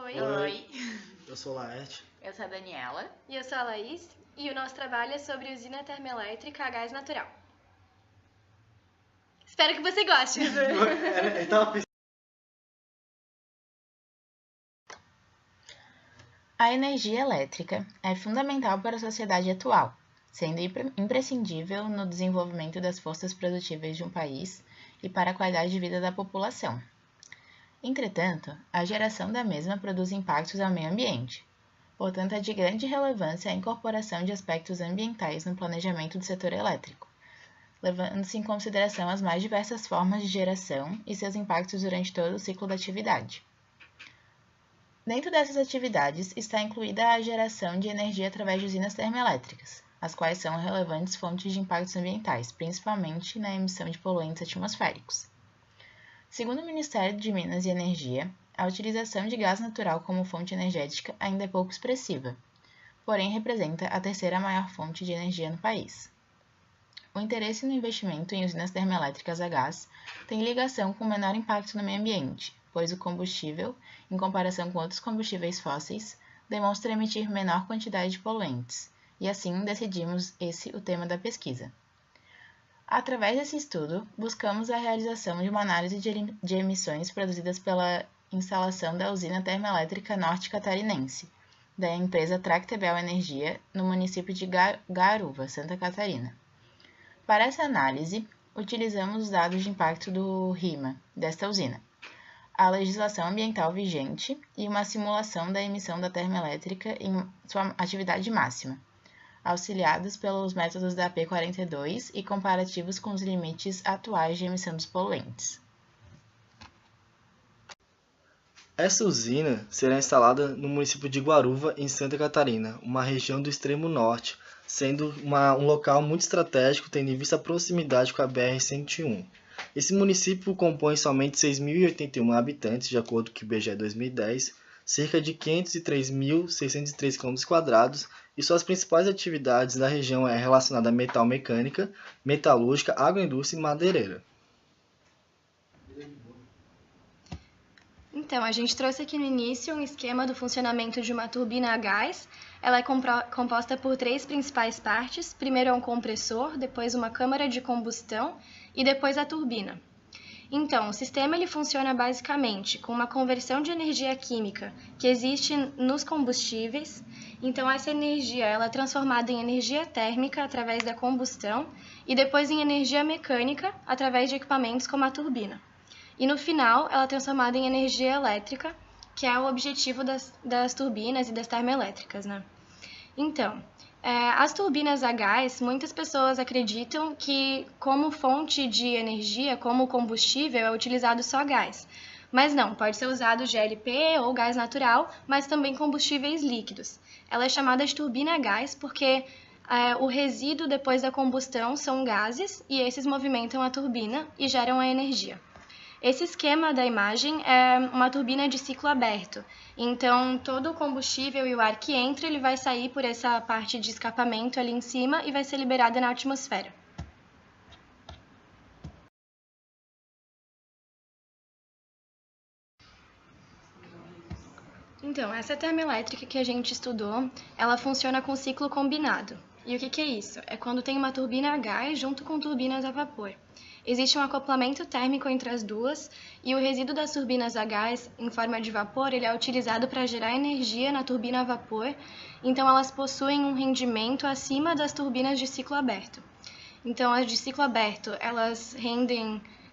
Oi. Oi. Eu sou o Laerte. Eu sou a Daniela. E eu sou a Laís. E o nosso trabalho é sobre usina termoelétrica a gás natural. Espero que você goste. A energia elétrica é fundamental para a sociedade atual, sendo imprescindível no desenvolvimento das forças produtivas de um país e para a qualidade de vida da população. Entretanto, a geração da mesma produz impactos ao meio ambiente. Portanto, é de grande relevância a incorporação de aspectos ambientais no planejamento do setor elétrico, levando-se em consideração as mais diversas formas de geração e seus impactos durante todo o ciclo da atividade. Dentro dessas atividades está incluída a geração de energia através de usinas termoelétricas, as quais são relevantes fontes de impactos ambientais, principalmente na emissão de poluentes atmosféricos. Segundo o Ministério de Minas e Energia, a utilização de gás natural como fonte energética ainda é pouco expressiva, porém representa a terceira maior fonte de energia no país. O interesse no investimento em usinas termoelétricas a gás tem ligação com menor impacto no meio ambiente, pois o combustível, em comparação com outros combustíveis fósseis, demonstra emitir menor quantidade de poluentes, e assim decidimos esse o tema da pesquisa. Através desse estudo, buscamos a realização de uma análise de emissões produzidas pela instalação da usina termoelétrica norte catarinense, da empresa Tractebel Energia, no município de Garuva, Santa Catarina. Para essa análise, utilizamos os dados de impacto do RIMA, desta usina, a legislação ambiental vigente e uma simulação da emissão da termoelétrica em sua atividade máxima, auxiliados pelos métodos da P42 e comparativos com os limites atuais de emissão dos poluentes. Essa usina será instalada no município de Guaruva, em Santa Catarina, uma região do extremo norte, sendo um local muito estratégico, tendo em vista a proximidade com a BR-101. Esse município compõe somente 6.081 habitantes, de acordo com o IBGE 2010, cerca de 503.603 km², e suas principais atividades na região é relacionada a metal mecânica, metalúrgica, agroindústria e madeireira. Então, a gente trouxe aqui no início um esquema do funcionamento de uma turbina a gás. Ela é composta por três principais partes. Primeiro é um compressor, depois uma câmara de combustão e depois a turbina. Então, o sistema ele funciona basicamente com uma conversão de energia química que existe nos combustíveis. Então, essa energia ela é transformada em energia térmica através da combustão e depois em energia mecânica através de equipamentos como a turbina. E no final, ela é transformada em energia elétrica, que é o objetivo das turbinas e das termoelétricas, né? Então, as turbinas a gás, muitas pessoas acreditam que como fonte de energia, como combustível, é utilizado só gás. Mas não, pode ser usado GLP ou gás natural, mas também combustíveis líquidos. Ela é chamada de turbina a gás porque o resíduo depois da combustão são gases e esses movimentam a turbina e geram a energia. Esse esquema da imagem é uma turbina de ciclo aberto, então todo o combustível e o ar que entra ele vai sair por essa parte de escapamento ali em cima e vai ser liberada na atmosfera. Então, essa termoelétrica que a gente estudou, ela funciona com ciclo combinado. E o que é isso? É quando tem uma turbina a gás junto com turbinas a vapor. Existe um acoplamento térmico entre as duas e o resíduo das turbinas a gás, em forma de vapor, ele é utilizado para gerar energia na turbina a vapor, então elas possuem um rendimento acima das turbinas de ciclo aberto. Então, as de ciclo aberto, elas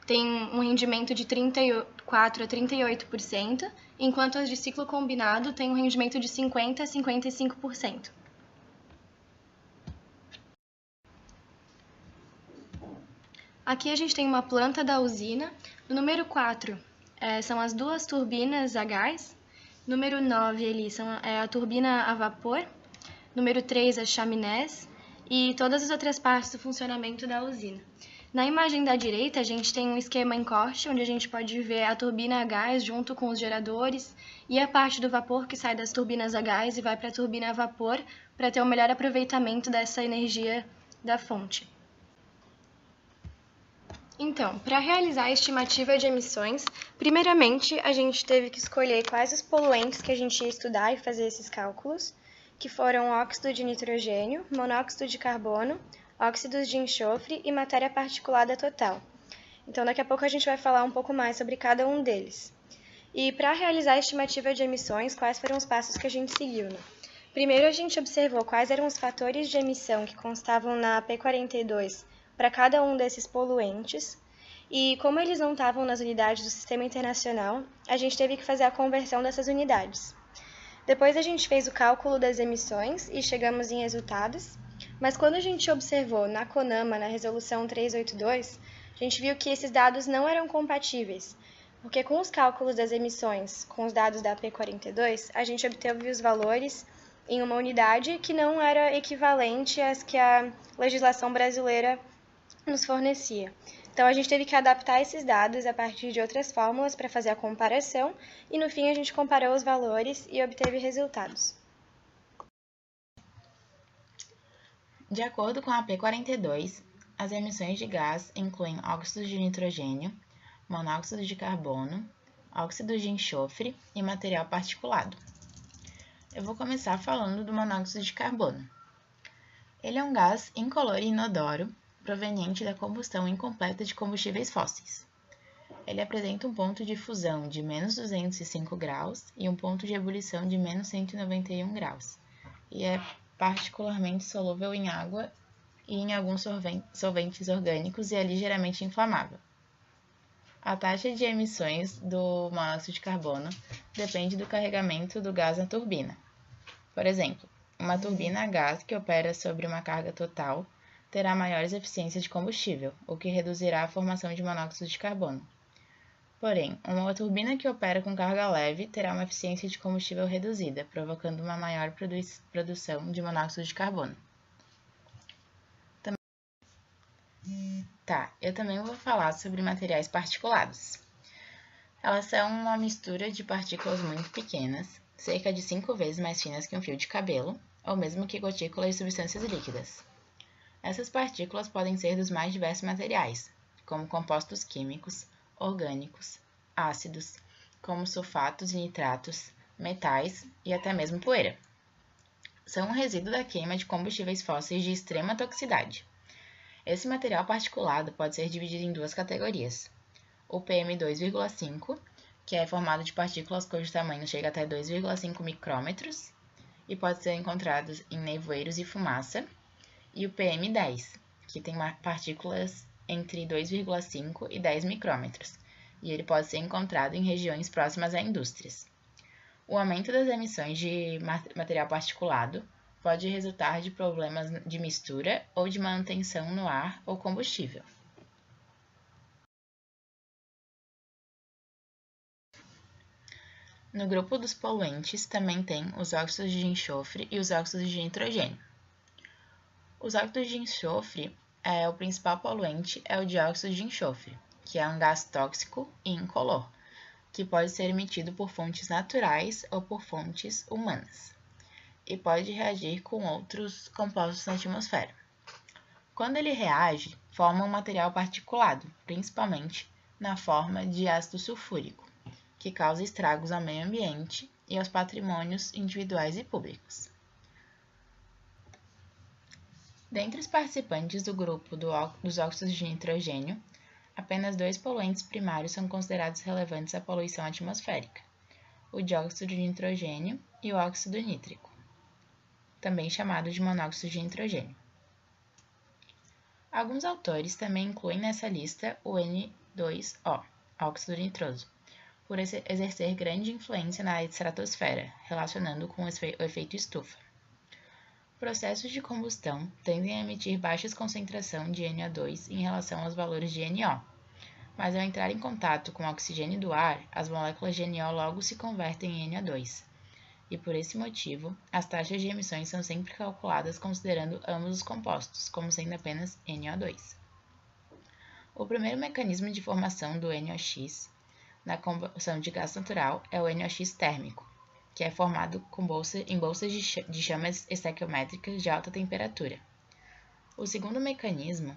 têm um rendimento de 34% a 38%, enquanto as de ciclo combinado têm um rendimento de 50% a 55%. Aqui a gente tem uma planta da usina. No número 4 são as duas turbinas a gás. Número 9 ali é a turbina a vapor. Número 3 as chaminés. E todas as outras partes do funcionamento da usina. Na imagem da direita, a gente tem um esquema em corte, onde a gente pode ver a turbina a gás junto com os geradores e a parte do vapor que sai das turbinas a gás e vai para a turbina a vapor para ter um melhor aproveitamento dessa energia da fonte. Então, para realizar a estimativa de emissões, primeiramente a gente teve que escolher quais os poluentes que a gente ia estudar e fazer esses cálculos, que foram óxido de nitrogênio, monóxido de carbono, óxidos de enxofre e matéria particulada total. Então, daqui a pouco a gente vai falar um pouco mais sobre cada um deles. E para realizar a estimativa de emissões, quais foram os passos que a gente seguiu, né? Primeiro, a gente observou quais eram os fatores de emissão que constavam na P42 para cada um desses poluentes, e como eles não estavam nas unidades do Sistema Internacional, a gente teve que fazer a conversão dessas unidades. Depois a gente fez o cálculo das emissões e chegamos em resultados, mas quando a gente observou na CONAMA, na resolução 382, a gente viu que esses dados não eram compatíveis, porque com os cálculos das emissões com os dados da P42, a gente obteve os valores em uma unidade que não era equivalente às que a legislação brasileira nos fornecia. Então, a gente teve que adaptar esses dados a partir de outras fórmulas para fazer a comparação e, no fim, a gente comparou os valores e obteve resultados. De acordo com a P42, as emissões de gás incluem óxidos de nitrogênio, monóxido de carbono, óxido de enxofre e material particulado. Eu vou começar falando do monóxido de carbono. Ele é um gás incolor e inodoro proveniente da combustão incompleta de combustíveis fósseis. Ele apresenta um ponto de fusão de menos 205 graus e um ponto de ebulição de menos 191 graus, e é particularmente solúvel em água e em alguns solventes orgânicos e é ligeiramente inflamável. A taxa de emissões do monóxido de carbono depende do carregamento do gás na turbina. Por exemplo, uma turbina a gás que opera sobre uma carga total terá maiores eficiências de combustível, o que reduzirá a formação de monóxido de carbono. Porém, uma turbina que opera com carga leve terá uma eficiência de combustível reduzida, provocando uma maior produção de monóxido de carbono. Eu também vou falar sobre materiais particulados. Elas são uma mistura de partículas muito pequenas, cerca de 5 vezes mais finas que um fio de cabelo, ou mesmo que gotículas de substâncias líquidas. Essas partículas podem ser dos mais diversos materiais, como compostos químicos, orgânicos, ácidos, como sulfatos e nitratos, metais e até mesmo poeira. São um resíduo da queima de combustíveis fósseis de extrema toxicidade. Esse material particulado pode ser dividido em duas categorias. O PM2,5, que é formado de partículas cujo tamanho chega até 2,5 micrômetros e pode ser encontrado em nevoeiros e fumaça, e o PM10, que tem partículas entre 2,5 e 10 micrômetros, e ele pode ser encontrado em regiões próximas a indústrias. O aumento das emissões de material particulado pode resultar de problemas de mistura ou de manutenção no ar ou combustível. No grupo dos poluentes também tem os óxidos de enxofre e os óxidos de nitrogênio. Os óxidos de enxofre, o principal poluente é o dióxido de enxofre, que é um gás tóxico e incolor, que pode ser emitido por fontes naturais ou por fontes humanas, e pode reagir com outros compostos na atmosfera. Quando ele reage, forma um material particulado, principalmente na forma de ácido sulfúrico, que causa estragos ao meio ambiente e aos patrimônios individuais e públicos. Dentre os participantes do grupo dos óxidos de nitrogênio, apenas 2 poluentes primários são considerados relevantes à poluição atmosférica: o dióxido de nitrogênio e o óxido nítrico, também chamado de monóxido de nitrogênio. Alguns autores também incluem nessa lista o N2O, óxido nitroso, por exercer grande influência na estratosfera, relacionando com o efeito estufa. Processos de combustão tendem a emitir baixas concentrações de NO2 em relação aos valores de NO, mas ao entrar em contato com o oxigênio do ar, as moléculas de NO logo se convertem em NO2, e por esse motivo, as taxas de emissões são sempre calculadas considerando ambos os compostos, como sendo apenas NO2. O primeiro mecanismo de formação do NOx na combustão de gás natural é o NOx térmico, que é formado em bolsas de chamas estequiométricas de alta temperatura. O segundo mecanismo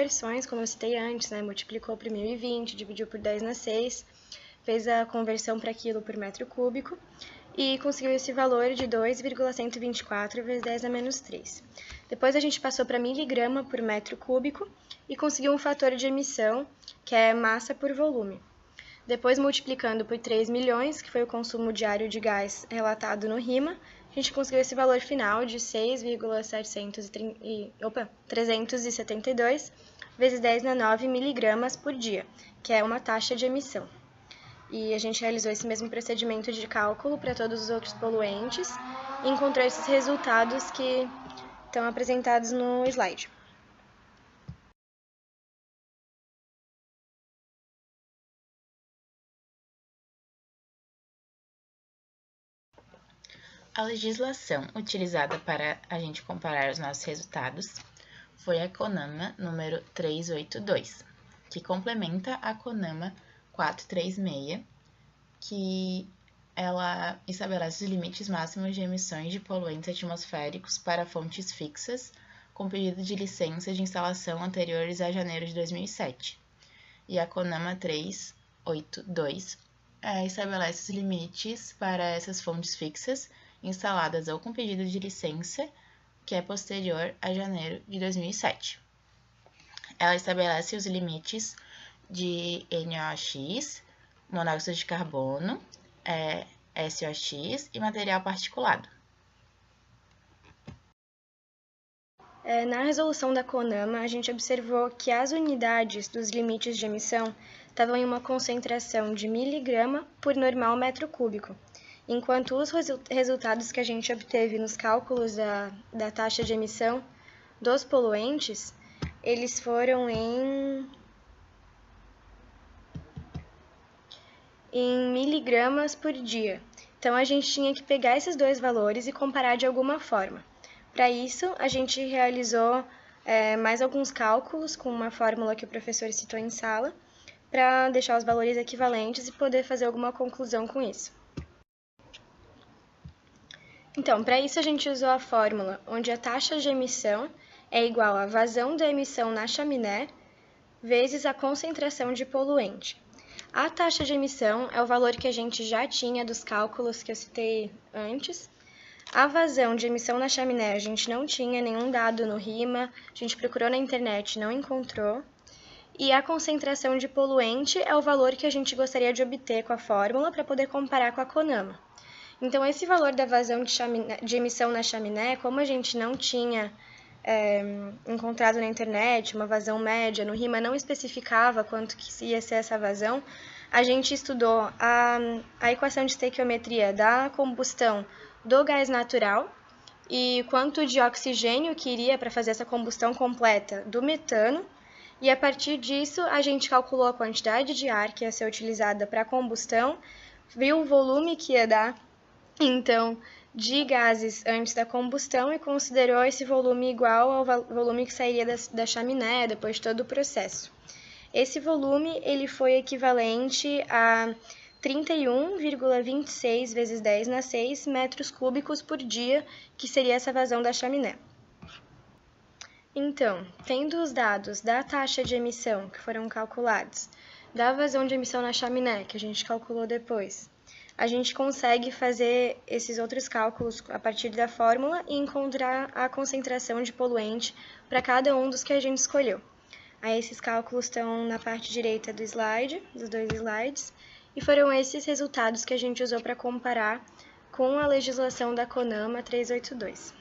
conversões, como eu citei antes, né? Multiplicou por 1020, dividiu por 10/6, fez a conversão para quilo por metro cúbico e conseguiu esse valor de 2,124 vezes 10⁻3. Depois a gente passou para miligrama por metro cúbico e conseguiu um fator de emissão, que é massa por volume. Depois, multiplicando por 3 milhões, que foi o consumo diário de gás relatado no RIMA, a gente conseguiu esse valor final de 6,372 vezes 10⁹ miligramas por dia, que é uma taxa de emissão. E a gente realizou esse mesmo procedimento de cálculo para todos os outros poluentes e encontrou esses resultados que estão apresentados no slide. A legislação utilizada para a gente comparar os nossos resultados foi a CONAMA número 382, que complementa a CONAMA 436, que ela estabelece os limites máximos de emissões de poluentes atmosféricos para fontes fixas com pedido de licença de instalação anteriores a janeiro de 2007. E a CONAMA 382 estabelece os limites para essas fontes fixas instaladas ou com pedido de licença, que é posterior a janeiro de 2007. Ela estabelece os limites de NOx, monóxido de carbono, SOx e material particulado. Na resolução da CONAMA, a gente observou que as unidades dos limites de emissão estavam em uma concentração de miligrama por normal metro cúbico, enquanto os resultados que a gente obteve nos cálculos da taxa de emissão dos poluentes, eles foram em miligramas por dia. Então, a gente tinha que pegar esses dois valores e comparar de alguma forma. Para isso, a gente realizou mais alguns cálculos com uma fórmula que o professor citou em sala, para deixar os valores equivalentes e poder fazer alguma conclusão com isso. Então, para isso a gente usou a fórmula onde a taxa de emissão é igual à vazão da emissão na chaminé vezes a concentração de poluente. A taxa de emissão é o valor que a gente já tinha dos cálculos que eu citei antes. A vazão de emissão na chaminé, a gente não tinha nenhum dado no RIMA, a gente procurou na internet, não encontrou. E a concentração de poluente é o valor que a gente gostaria de obter com a fórmula para poder comparar com a CONAMA. Então, esse valor da vazão de emissão na chaminé, como a gente não tinha encontrado na internet uma vazão média, no RIMA não especificava quanto que ia ser essa vazão, a gente estudou a equação de estequiometria da combustão do gás natural e quanto de oxigênio que iria para fazer essa combustão completa do metano, e a partir disso a gente calculou a quantidade de ar que ia ser utilizada para a combustão, viu o volume que ia dar, então, de gases antes da combustão e considerou esse volume igual ao volume que sairia da chaminé depois de todo o processo. Esse volume ele foi equivalente a 31,26 vezes 10 na 6 metros cúbicos por dia, que seria essa vazão da chaminé. Então, tendo os dados da taxa de emissão que foram calculados, da vazão de emissão na chaminé, que a gente calculou depois, a gente consegue fazer esses outros cálculos a partir da fórmula e encontrar a concentração de poluente para cada um dos que a gente escolheu. Aí esses cálculos estão na parte direita do slide, dos dois slides, e foram esses resultados que a gente usou para comparar com a legislação da CONAMA 382.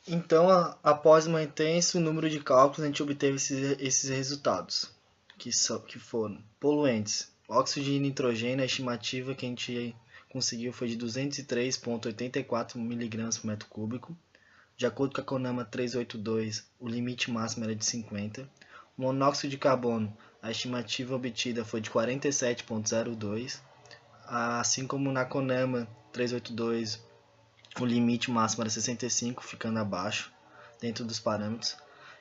Então, após um intenso número de cálculos, a gente obteve esses resultados, que foram poluentes. Óxido de nitrogênio, a estimativa que a gente conseguiu foi de 203,84 mg por metro cúbico. De acordo com a CONAMA 382, o limite máximo era de 50. O monóxido de carbono, a estimativa obtida foi de 47,02. Assim como na CONAMA 382, o limite máximo era 65, ficando abaixo, dentro dos parâmetros.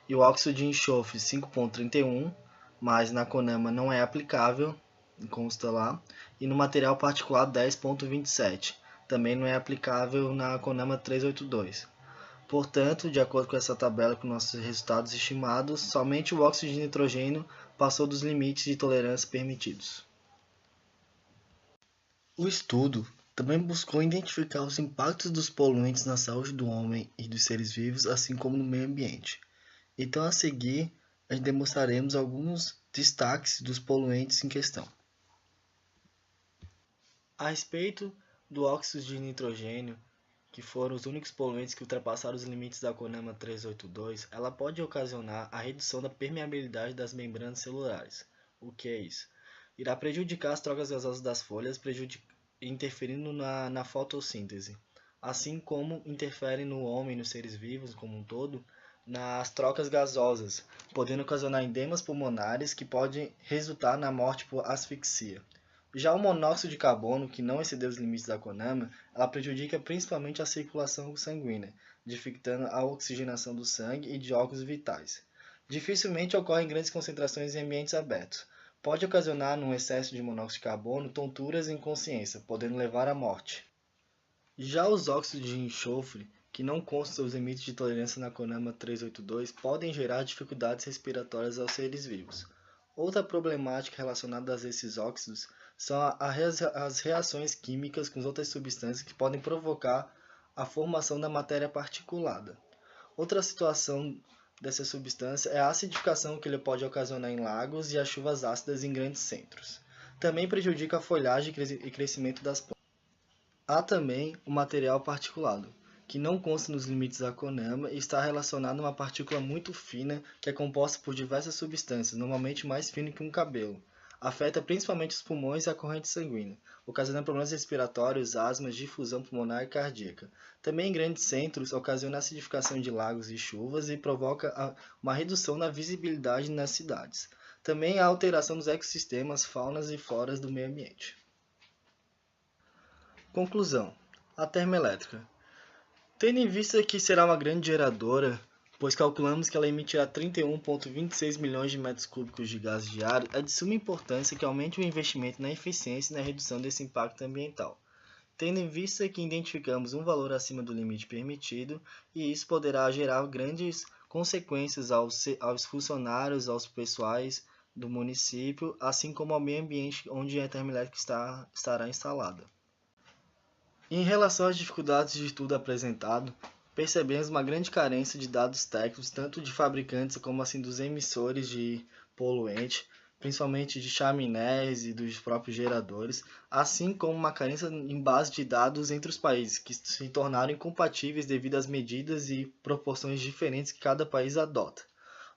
E o óxido de enxofre, 5,31, mas na CONAMA não é aplicável, consta lá. E no material particulado, 10,27, também não é aplicável na CONAMA 382. Portanto, de acordo com essa tabela com nossos resultados estimados, somente o óxido de nitrogênio passou dos limites de tolerância permitidos. O estudo também buscou identificar os impactos dos poluentes na saúde do homem e dos seres vivos, assim como no meio ambiente. Então, a seguir, demonstraremos alguns destaques dos poluentes em questão. A respeito do óxido de nitrogênio, que foram os únicos poluentes que ultrapassaram os limites da CONAMA 382, ela pode ocasionar a redução da permeabilidade das membranas celulares. O que é isso? Irá prejudicar as trocas gasosas das folhas, interferindo na fotossíntese, assim como interfere no homem e nos seres vivos como um todo, nas trocas gasosas, podendo ocasionar edemas pulmonares que podem resultar na morte por asfixia. Já o monóxido de carbono, que não excedeu os limites da CONAMA, ela prejudica principalmente a circulação sanguínea, dificultando a oxigenação do sangue e de órgãos vitais. Dificilmente ocorre em grandes concentrações em ambientes abertos. Pode ocasionar, num excesso de monóxido de carbono, tonturas e inconsciência, podendo levar à morte. Já os óxidos de enxofre, que não constam os limites de tolerância na CONAMA 382, podem gerar dificuldades respiratórias aos seres vivos. Outra problemática relacionada a esses óxidos são as reações químicas com outras substâncias que podem provocar a formação da matéria particulada. Outra situação dessa substância é a acidificação que ele pode ocasionar em lagos e as chuvas ácidas em grandes centros. Também prejudica a folhagem e crescimento das plantas. Há também o material particulado, que não consta nos limites da CONAMA e está relacionado a uma partícula muito fina que é composta por diversas substâncias, normalmente mais fina que um cabelo. Afeta principalmente os pulmões e a corrente sanguínea, ocasionando problemas respiratórios, asmas, difusão pulmonar e cardíaca. Também em grandes centros, ocasiona a acidificação de lagos e chuvas e provoca uma redução na visibilidade nas cidades. Também há alteração dos ecossistemas, faunas e floras do meio ambiente. Conclusão. A termoelétrica. Tendo em vista que será uma grande geradora, pois calculamos que ela emitirá 31,26 milhões de metros cúbicos de gás diário, é de suma importância que aumente o investimento na eficiência e na redução desse impacto ambiental, tendo em vista que identificamos um valor acima do limite permitido, e isso poderá gerar grandes consequências aos funcionários, aos pessoais do município, assim como ao meio ambiente onde a termoelétrica estará instalada. Em relação às dificuldades de estudo apresentado, percebemos uma grande carência de dados técnicos, tanto de fabricantes como assim dos emissores de poluente, principalmente de chaminés e dos próprios geradores, assim como uma carência em base de dados entre os países, que se tornaram incompatíveis devido às medidas e proporções diferentes que cada país adota.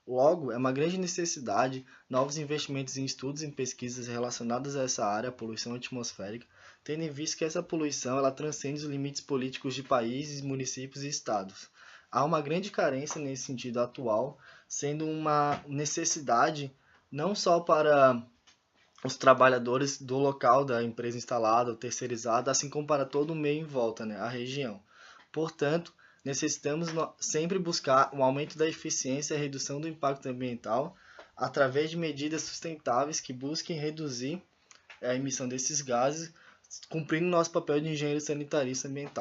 Logo, é uma grande necessidade novos investimentos em estudos e pesquisas relacionadas a essa área, a poluição atmosférica, tendo em vista que essa poluição ela transcende os limites políticos de países, municípios e estados. Há uma grande carência nesse sentido atual, sendo uma necessidade não só para os trabalhadores do local da empresa instalada ou terceirizada, assim como para todo o meio em volta, a região. Portanto, necessitamos sempre buscar um aumento da eficiência e a redução do impacto ambiental através de medidas sustentáveis que busquem reduzir a emissão desses gases, cumprindo nosso papel de engenheiro sanitarista ambiental.